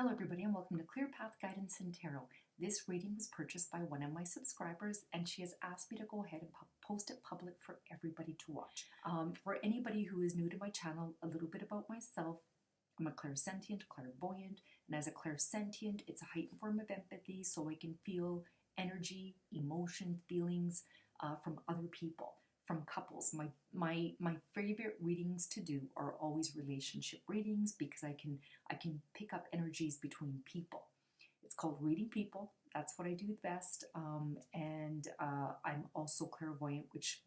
Hello everybody and welcome to Clear Path Guidance and Tarot. This reading was purchased by one of my subscribers and she has asked me to go ahead and post it public for everybody to watch. For anybody who is new to my channel, a little bit about myself. I'm a clairsentient, clairvoyant, and as a clairsentient, it's a heightened form of empathy so I can feel energy, emotion, feelings from other people. From couples. My favorite readings to do are always relationship readings because I can pick up energies between people. It's called reading people. That's what I do best. And I'm also clairvoyant, which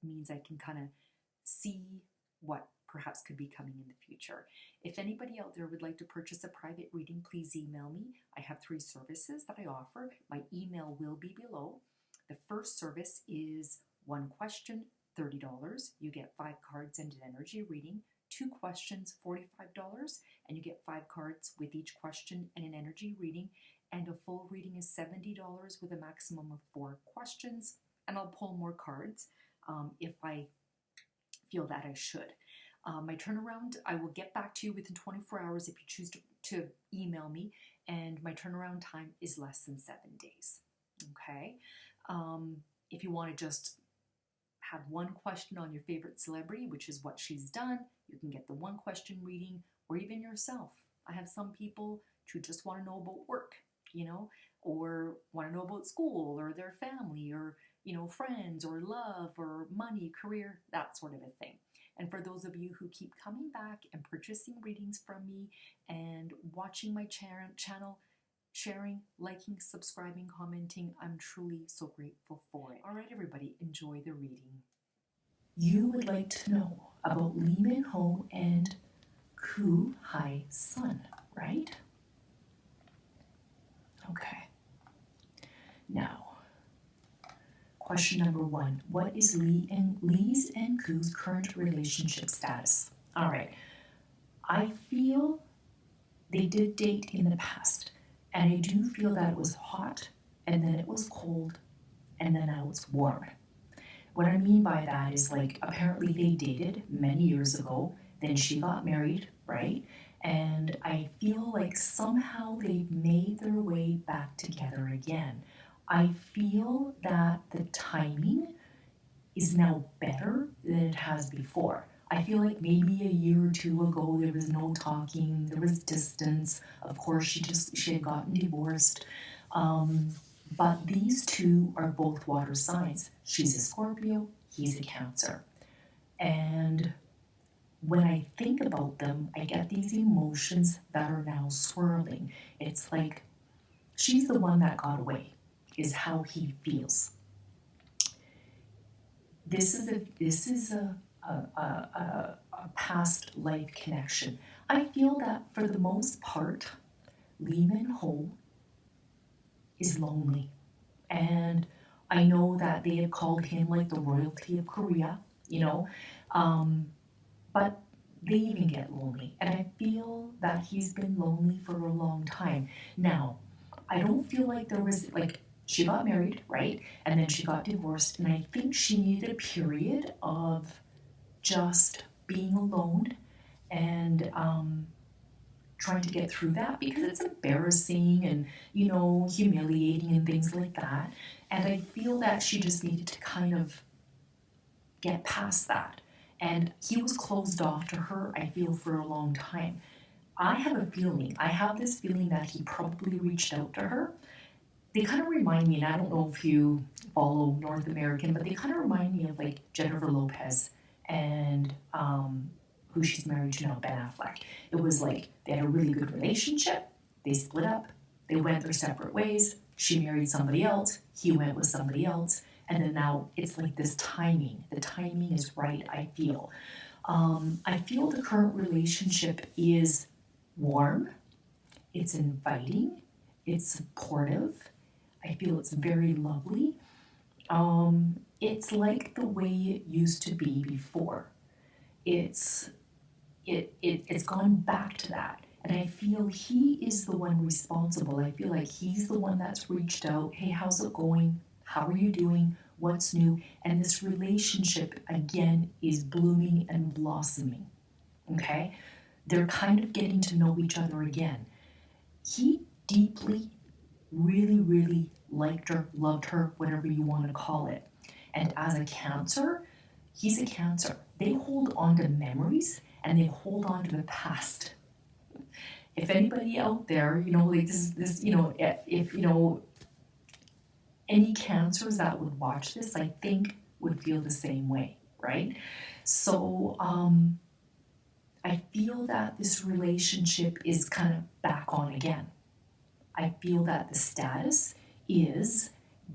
means I can kind of see what perhaps could be coming in the future. If anybody out there would like to purchase a private reading, please email me. I have 3 services that I offer. My email will be below. The first service is 1 question, $30. You get 5 cards and an energy reading. 2 questions, $45. And you get 5 cards with each question and an energy reading. And a full reading is $70 with a maximum of 4 questions. And I'll pull more cards if I feel that I should. My turnaround, I will get back to you within 24 hours if you choose to email me. And my turnaround time is less than 7 days. Okay? If you want to just have 1 question on your favorite celebrity, which is what she's done, you can get the 1 question reading, or even yourself. I have some people who just want to know about work, or want to know about school or their family or, friends or love or money, career, that sort of a thing. And for those of you who keep coming back and purchasing readings from me and watching my channel, sharing, liking, subscribing, commenting, I'm truly so grateful for it. All right, everybody, enjoy the reading. You would like to know about Lee Min-ho and Hye-sun, right? Okay. Now, question number 1. What is Lee's and Koo's current relationship status? All right. I feel they did date in the past. And I do feel that it was hot, and then it was cold, and then now it's warm. What I mean by that is, apparently they dated many years ago, then she got married, right? And I feel like somehow they've made their way back together again. I feel that the timing is now better than it has before. I feel like maybe a year or 2 ago there was no talking, there was distance. Of course, she had gotten divorced. But these two are both water signs. She's a Scorpio, he's a Cancer. And when I think about them, I get these emotions that are now swirling. It's like she's the one that got away, is how he feels. This is a past life connection. I feel that for the most part, Lee Min-ho is lonely. And I know that they had called him like the royalty of Korea, but they even get lonely. And I feel that he's been lonely for a long time. Now, I don't feel like there was, she got married, right? And then she got divorced. And I think she needed a period of just being alone and trying to get through that because it's embarrassing and, humiliating and things like that. And I feel that she just needed to kind of get past that. And he was closed off to her, I feel, for a long time. I have this feeling that he probably reached out to her. They kind of remind me, and I don't know if you follow North American, but they kind of remind me of Jennifer Lopez and who she's married to now, Ben Affleck. It was they had a really good relationship. They split up. They went their separate ways. She married somebody else. He went with somebody else. And then now it's this timing. The timing is right, I feel. I feel the current relationship is warm. It's inviting. It's supportive. I feel it's very lovely. It's like the way it used to be before. It's gone back to that. And I feel he is the one responsible. I feel like he's the one that's reached out. Hey, how's it going? How are you doing? What's new? And this relationship, again, is blooming and blossoming. Okay? They're kind of getting to know each other again. he deeply, really, really liked her, loved her, whatever you want to call it. And as a Cancer, he's a Cancer. They hold on to memories and they hold on to the past. If anybody out there, like this, if any Cancers that would watch this, I think would feel the same way, right? So I feel that this relationship is kind of back on again. I feel that the status is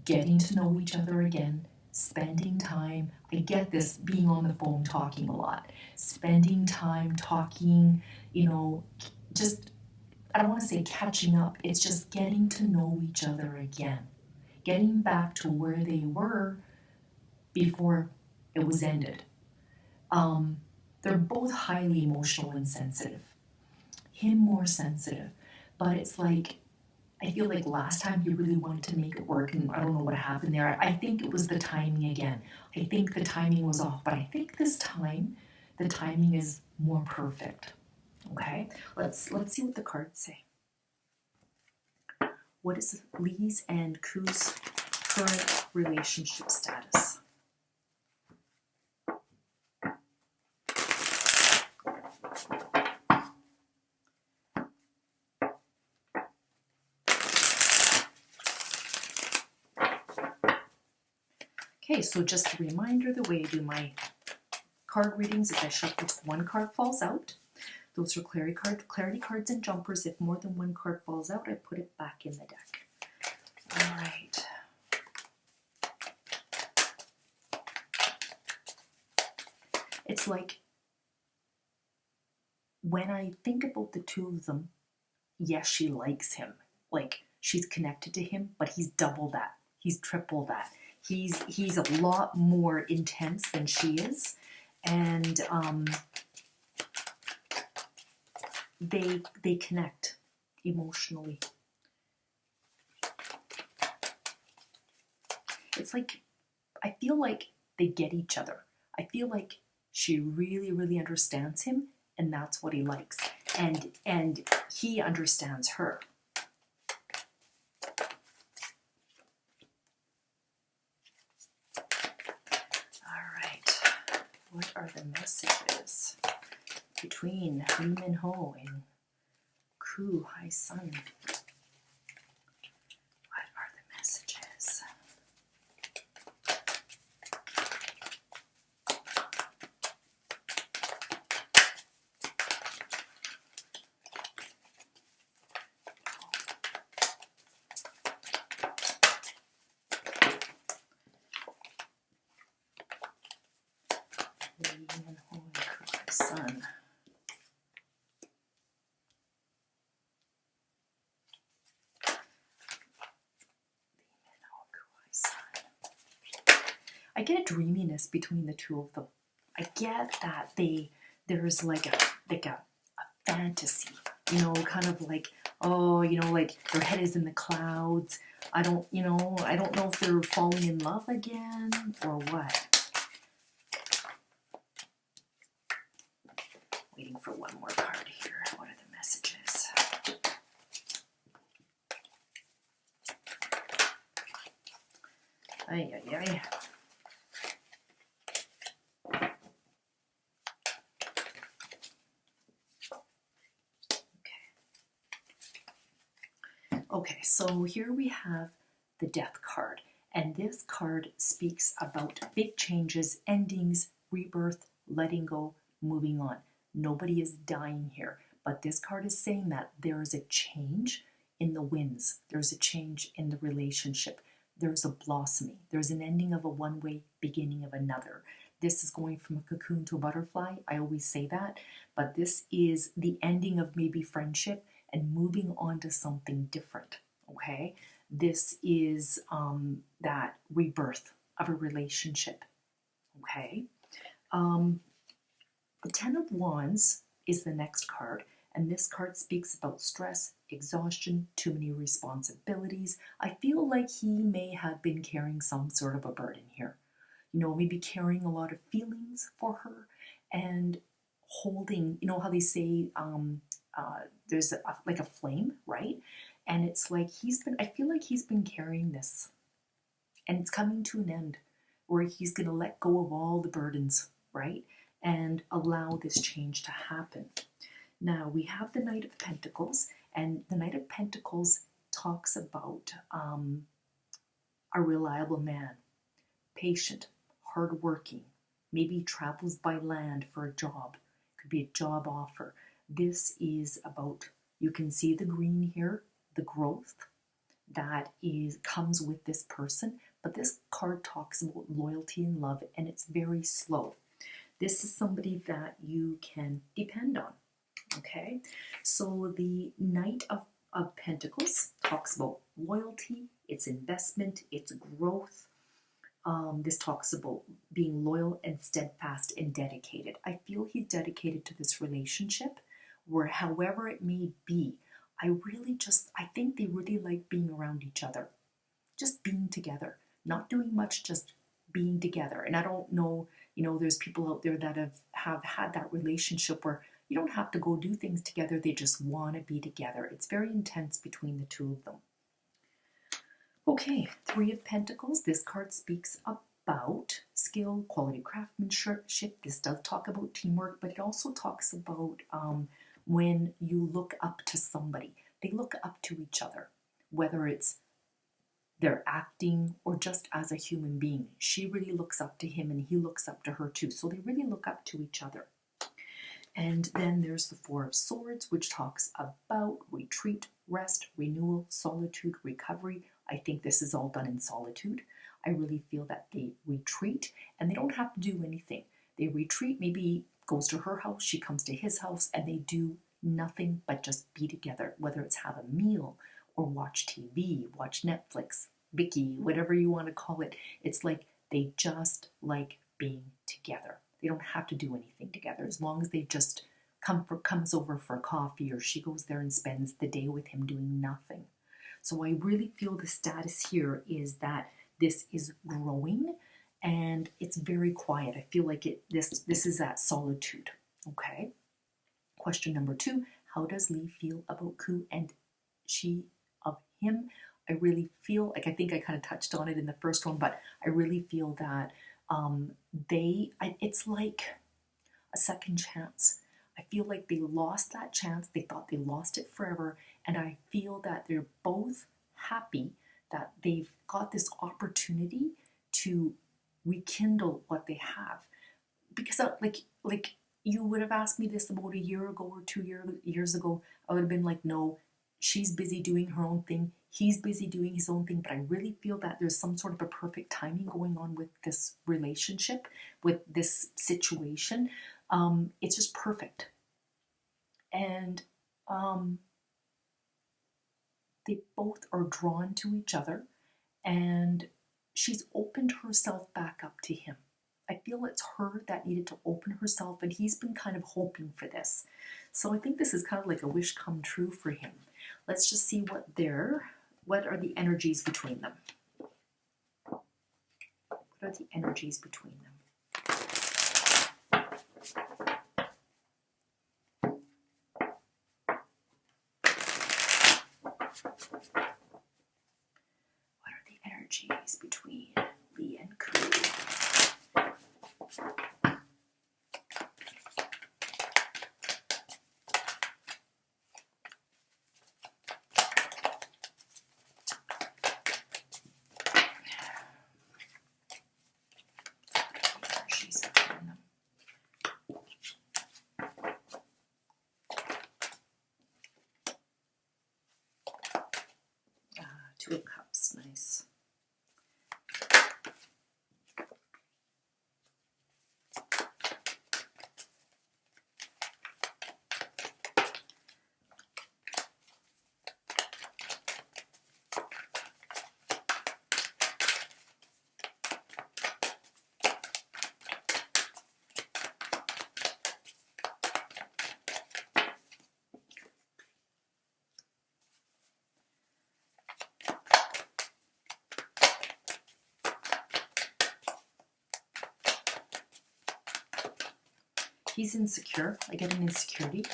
getting to know each other again, spending time. I get this being on the phone talking a lot, spending time talking, just, I don't want to say catching up, it's just getting to know each other again, getting back to where they were before it was ended. They're both highly emotional and sensitive. Him more sensitive, but it's like, I feel like last time he really wanted to make it work, and I don't know what happened there. I think it was the timing again. I think the timing was off, but I think this time the timing is more perfect. Okay, let's see what the cards say. What is Lee's and Ku's current relationship status? Okay, so just a reminder, the way I do my card readings is I shuffle till one card falls out. Those are clarity cards and jumpers. If more than one card falls out, I put it back in the deck. All right. It's like, when I think about the two of them, yes, she likes him. Like, she's connected to him, but he's double that. He's triple that. He's a lot more intense than she is, and they connect emotionally. It's like, I feel like they get each other. I feel like she really, really understands him, and that's what he likes, and he understands her. What are the messages between Lee Min-ho and Ku Hye-sun? What are the messages? Lee Min-ho and Ku Hye-sun. I get a dreaminess between the two of them. I get that there's like a fantasy, kind of like, oh, like their head is in the clouds. I don't know if they're falling in love again or what. Waiting for one more card here. What are the messages? Ay, ay, ay. Okay, so here we have the Death card, and this card speaks about big changes, endings, rebirth, letting go, moving on. Nobody is dying here, but this card is saying that there is a change in the winds. There's a change in the relationship. There's a blossoming. There's an ending of a one-way, beginning of another. This is going from a cocoon to a butterfly. I always say that, but this is the ending of maybe friendship and moving on to something different, okay? This is that rebirth of a relationship, okay? The Ten of Wands is the next card, and this card speaks about stress, exhaustion, too many responsibilities. I feel like he may have been carrying some sort of a burden here. Maybe carrying a lot of feelings for her and holding, how they say, there's like a flame, right? And it's like I feel like he's been carrying this, and it's coming to an end where he's going to let go of all the burdens, right? And allow this change to happen. Now we have the Knight of Pentacles, and the Knight of Pentacles talks about a reliable man, patient, hardworking, maybe travels by land for a job, could be a job offer. This is about, you can see the green here, the growth that comes with this person, but this card talks about loyalty and love, and it's very slow. This is somebody that you can depend on, okay? So the Knight of Pentacles talks about loyalty, its investment, its growth. This talks about being loyal and steadfast and dedicated. I feel he's dedicated to this relationship, where however it may be, I think they really like being around each other, just being together, not doing much, just being together. And I don't know, there's people out there that have had that relationship where you don't have to go do things together, they just want to be together. It's very intense between the two of them. Okay, Three of Pentacles. This card speaks about skill, quality craftsmanship. This does talk about teamwork, but it also talks about when you look up to somebody. They look up to each other, whether it's they're acting or just as a human being. She really looks up to him and he looks up to her too. So they really look up to each other. And then there's the Four of Swords, which talks about retreat, rest, renewal, solitude, recovery. I think this is all done in solitude. I really feel that they retreat and they don't have to do anything. They retreat, maybe goes to her house, she comes to his house, and they do nothing but just be together, whether it's have a meal or watch TV, watch Netflix, Vicky, whatever you want to call it. It's like they just like being together. They don't have to do anything together, as long as they just comes over for coffee, or she goes there and spends the day with him doing nothing. So I really feel the status here is that this is growing and it's very quiet. I feel like this is that solitude. Okay. Question number 2, how does Lee feel about Ku and she of him? I really feel like, I think I kind of touched on it in the first one, but I really feel that it's like a second chance. I feel like they lost that chance. They thought they lost it forever. And I feel that they're both happy that they've got this opportunity to rekindle what they have. Because like you would have asked me this about a year ago or 2 years ago, I would have been like, no, she's busy doing her own thing. He's busy doing his own thing. But I really feel that there's some sort of a perfect timing going on with this relationship, with this situation. It's just perfect. And they both are drawn to each other, and she's opened herself back up to him. I feel it's her that needed to open herself, and he's been kind of hoping for this. So I think this is kind of like a wish come true for him. Let's just see what are the energies between them. What are the energies between them? What are the energies between Lee and Ku? Two of Cups, nice. He's insecure. I get an insecurity.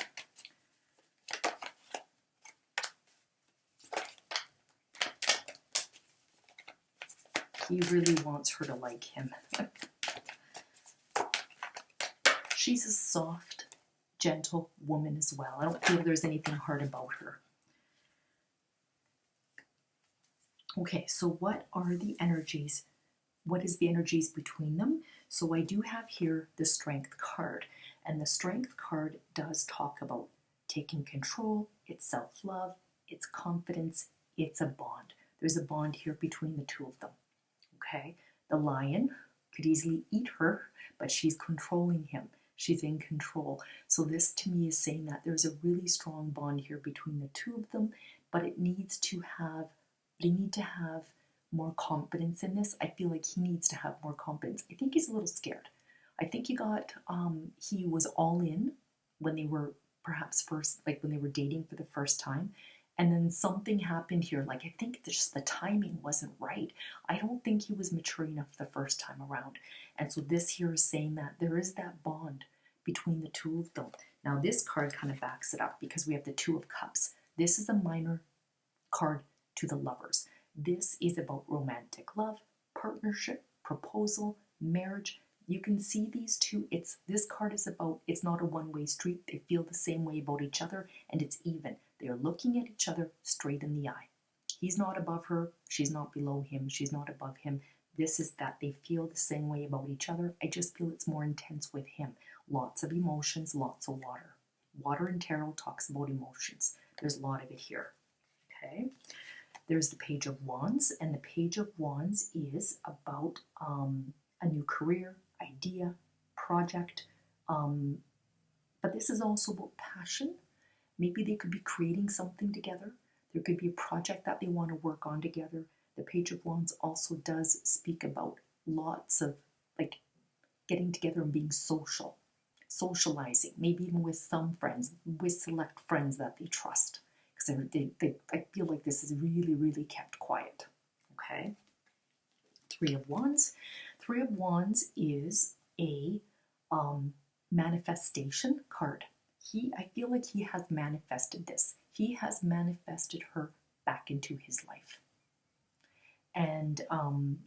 He really wants her to like him. She's a soft, gentle woman as well. I don't feel there's anything hard about her. Okay, so what are the energies? What is the energies between them? So I do have here the Strength card. And the Strength card does talk about taking control, it's self-love, it's confidence, it's a bond. There's a bond here between the two of them. Okay, the lion could easily eat her, but she's controlling him. She's in control. So this to me is saying that there's a really strong bond here between the two of them, but they need to have more confidence in this. I feel like he needs to have more confidence. I think he's a little scared. I think he was all in when they were perhaps first, like when they were dating for the first time. And then something happened here. Like, I think just the timing wasn't right. I don't think he was mature enough the first time around. And so this here is saying that there is that bond between the two of them. Now this card kind of backs it up because we have the Two of Cups. This is a minor card to the lovers. This is about romantic love, partnership, proposal, marriage. You can see these two. This card is about, it's not a one-way street. They feel the same way about each other, and it's even. They're looking at each other straight in the eye. He's not above her. She's not below him. She's not above him. This is that they feel the same way about each other. I just feel it's more intense with him. Lots of emotions, lots of water. Water in tarot talks about emotions. There's a lot of it here. Okay. There's the Page of Wands, and the Page of Wands is about a new career, idea, project, but this is also about passion. Maybe they could be creating something together. There could be a project that they want to work on together. The Page of Wands also does speak about lots of like getting together and being socializing, maybe even with some friends, with select friends that they trust. Because I feel like this is really, really kept quiet. Okay. Three of Wands. Three of Wands is a manifestation card. I feel like he has manifested this. He has manifested her back into his life. And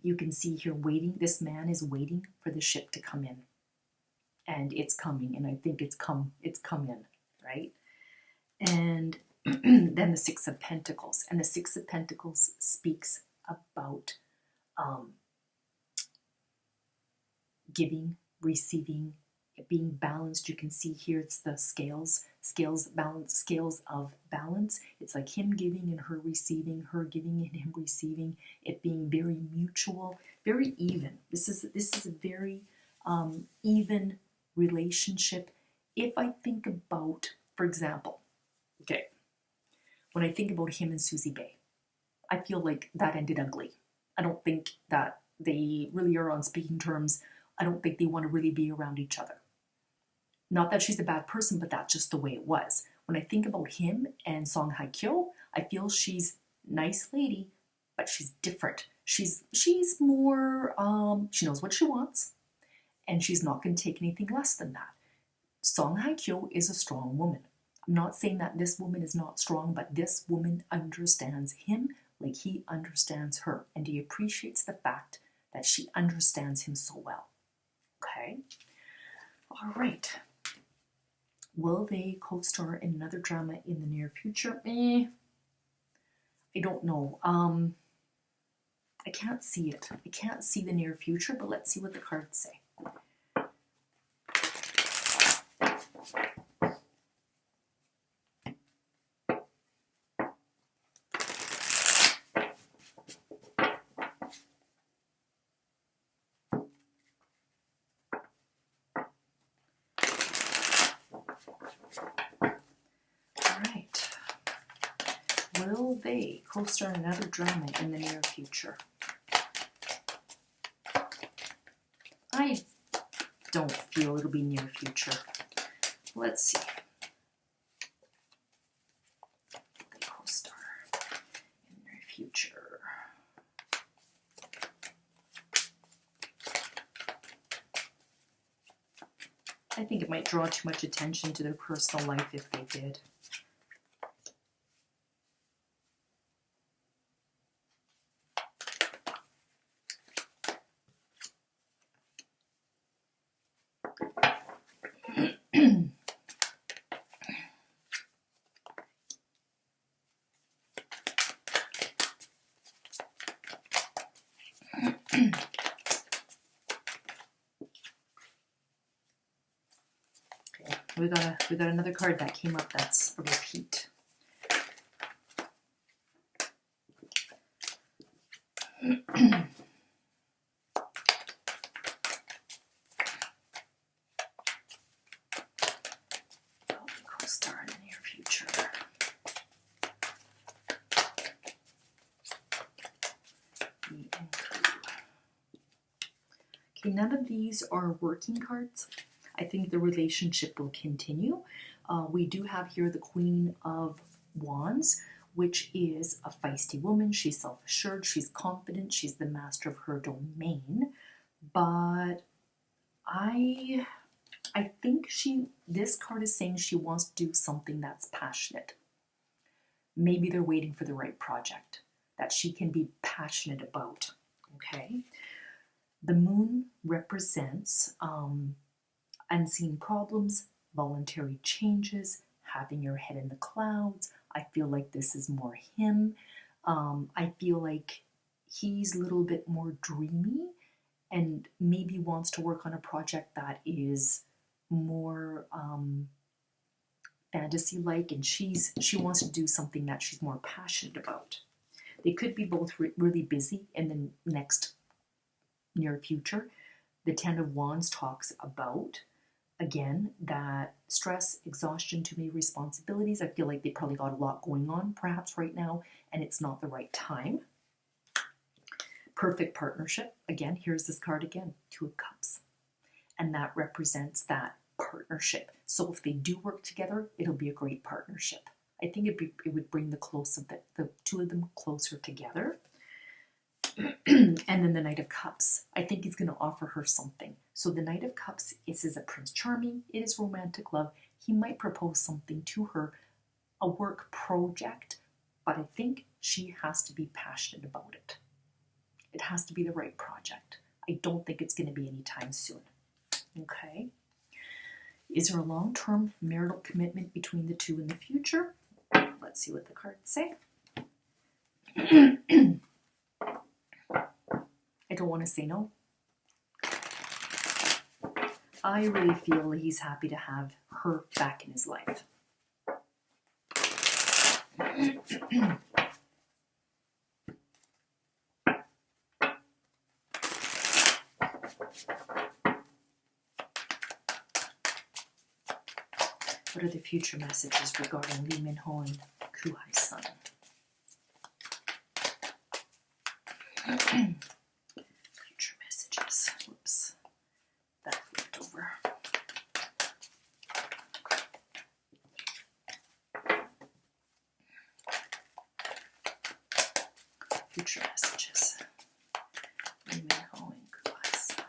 you can see here waiting. This man is waiting for the ship to come in. And it's coming. And I think it's come in, right? And then the Six of Pentacles. And the Six of Pentacles speaks about giving, receiving, being balanced. You can see here it's the scales of balance. It's like him giving and her receiving, her giving and him receiving, it being very mutual, very even. This is a very even relationship. If I think about, for example, okay, when I think about him and Susie Bay, I feel like that ended ugly. I don't think that they really are on speaking terms. I don't think they want to really be around each other. Not that she's a bad person, but that's just the way it was. When I think about him and Song Hye-kyo, I feel she's a nice lady, but she's different. She's more, she knows what she wants, and she's not going to take anything less than that. Song Hye-kyo is a strong woman. I'm not saying that this woman is not strong, but this woman understands him like he understands her, and he appreciates the fact that she understands him so well. Okay? All right. Will they co-star in another drama in the near future? I don't know. I can't see it. I can't see the near future, but let's see what the cards say. Will they co-star in another drama in the near future? I don't feel it'll be near future. Let's see. Will they co-star in the near future? I think it might draw too much attention to their personal life if they did. We got another card that came up that's a repeat. Co-star in the near future. Okay, none of these are working cards. I think the relationship will continue. We do have here the Queen of Wands, which is a feisty woman. She's self-assured, she's confident, she's the master of her domain. But I think this card is saying she wants to do something that's passionate. Maybe they're waiting for the right project that she can be passionate about, okay? The moon represents unseen problems, voluntary changes, having your head in the clouds. I feel like this is more him. I feel like he's a little bit more dreamy and maybe wants to work on a project that is more fantasy-like, and she wants to do something that she's more passionate about. They could be both really busy in the next near future. The Ten of Wands talks about, again, that stress, exhaustion, too many responsibilities. I feel like they probably got a lot going on perhaps right now, and it's not the right time. Perfect partnership. Again, here's this card again, Two of Cups. And that represents that partnership. So if they do work together, it'll be a great partnership. I think it would bring the two of them closer together. And then the Knight of Cups. I think he's going to offer her something. So the Knight of Cups is a Prince Charming. It is romantic love. He might propose something to her, a work project, but I think she has to be passionate about it. It has to be the right project. I don't think it's going to be anytime soon. Okay. Is there a long-term marital commitment between the two in the future? Let's see what the cards say. I don't want to say no. I really feel he's happy to have her back in his life. What are the future messages regarding Lee Min-ho and Hye-sun? Future messages. Whoops. That flipped over. Future messages. Lee Min-ho and Hye-sun.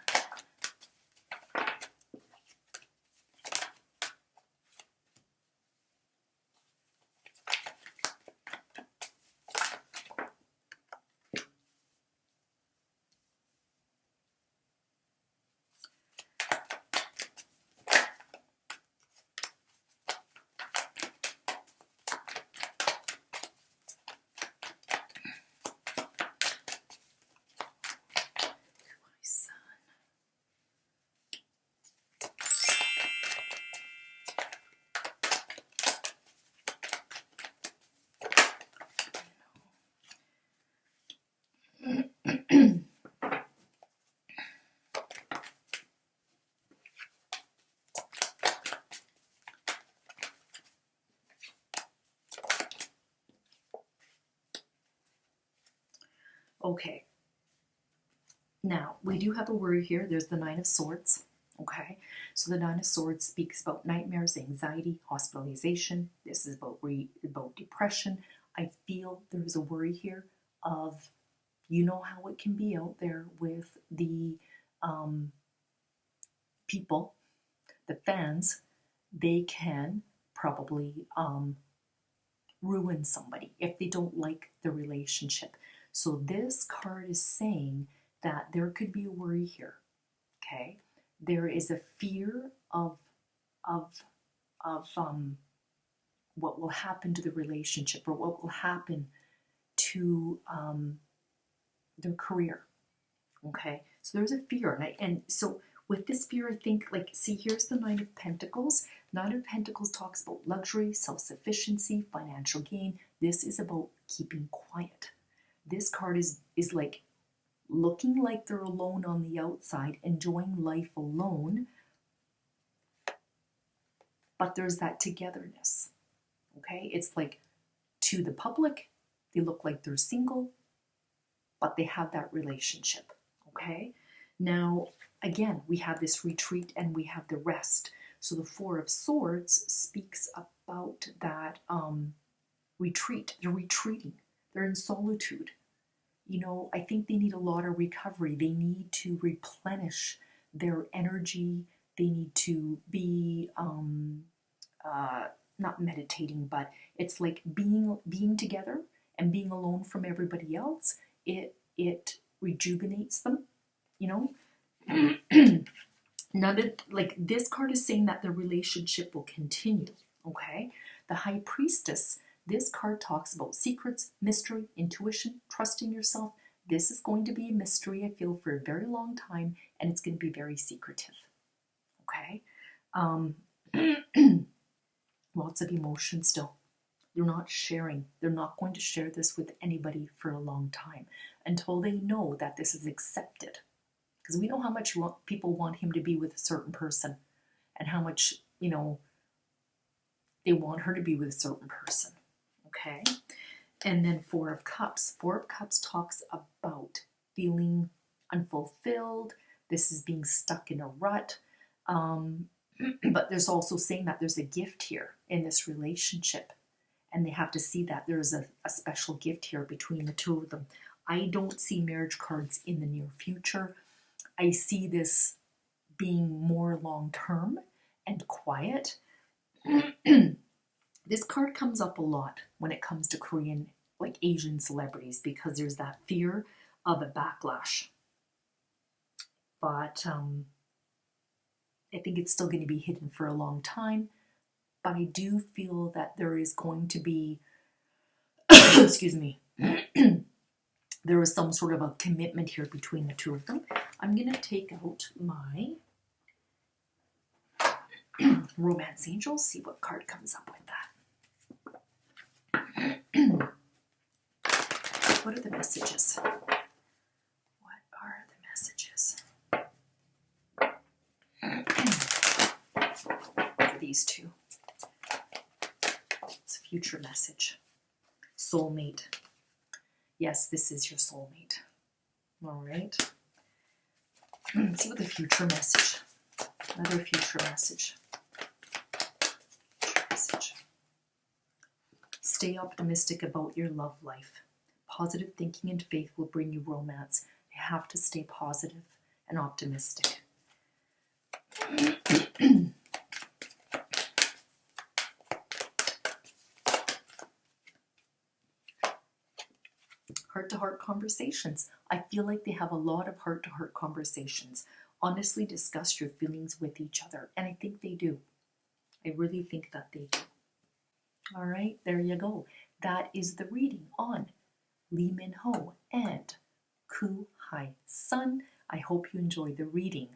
Okay. Now, we do have a word here. There's the Nine of Swords. Okay. So the Nine of Swords speaks about nightmares, anxiety, hospitalization. This is about depression. I feel there's a worry here of, you know how it can be out there with the people, the fans. They can probably ruin somebody if they don't like the relationship. So this card is saying that there could be a worry here, okay? There is a fear of what will happen to the relationship, or what will happen to their career, Okay, so there's a fear, and so with this fear, I think, like, see, here's the Nine of Pentacles. Nine of Pentacles talks about luxury, self-sufficiency, financial gain. This is about keeping quiet. This card is like looking like they're alone on the outside, enjoying life alone, but there's that togetherness. Okay, it's like, to the public, they look like they're single, but they have that relationship. Okay, now again, we have this retreat and we have the rest. So the Four of Swords speaks about that retreat. They're retreating, they're in solitude. You know, I think they need a lot of recovery. They need to replenish their energy. They need to be not meditating, but it's like being together and being alone from everybody else. It rejuvenates them, you know. Now that, like, this card is saying that the relationship will continue. Okay, the High Priestess. This card talks about secrets, mystery, intuition, trusting yourself. This is going to be a mystery, I feel, for a very long time, and it's going to be very secretive. Okay, lots of emotion still. They're not sharing. They're not going to share this with anybody for a long time until they know that this is accepted. Because we know how much people want him to be with a certain person, and how much, you know, they want her to be with a certain person. Okay, and then Four of Cups. Four of Cups talks about feeling unfulfilled. This is being stuck in a rut. But there's also saying that there's a gift here in this relationship, and they have to see that there's a special gift here between the two of them. I don't see marriage cards in the near future. I see this being more long-term and quiet. This card comes up a lot when it comes to Korean, like Asian celebrities, because there's that fear of a backlash. But I think it's still going to be hidden for a long time. But I do feel that there is going to be, excuse me, there is some sort of a commitment here between the two of them. I'm going to take out my Romance Angels, see what card comes up with that. What are the messages? What are the messages for these two? It's a future message. Soulmate. Yes, this is your soulmate. All right. Let's see what the future message. Another future message. Stay optimistic about your love life. Positive thinking and faith will bring you romance. You have to stay positive and optimistic. Heart-to-heart conversations. I feel like they have a lot of heart-to-heart conversations. Honestly discuss your feelings with each other. And I think they do. I really think that they do. All right, there you go. That is the reading on Lee Min-ho and Hye-sun. I hope you enjoyed the reading.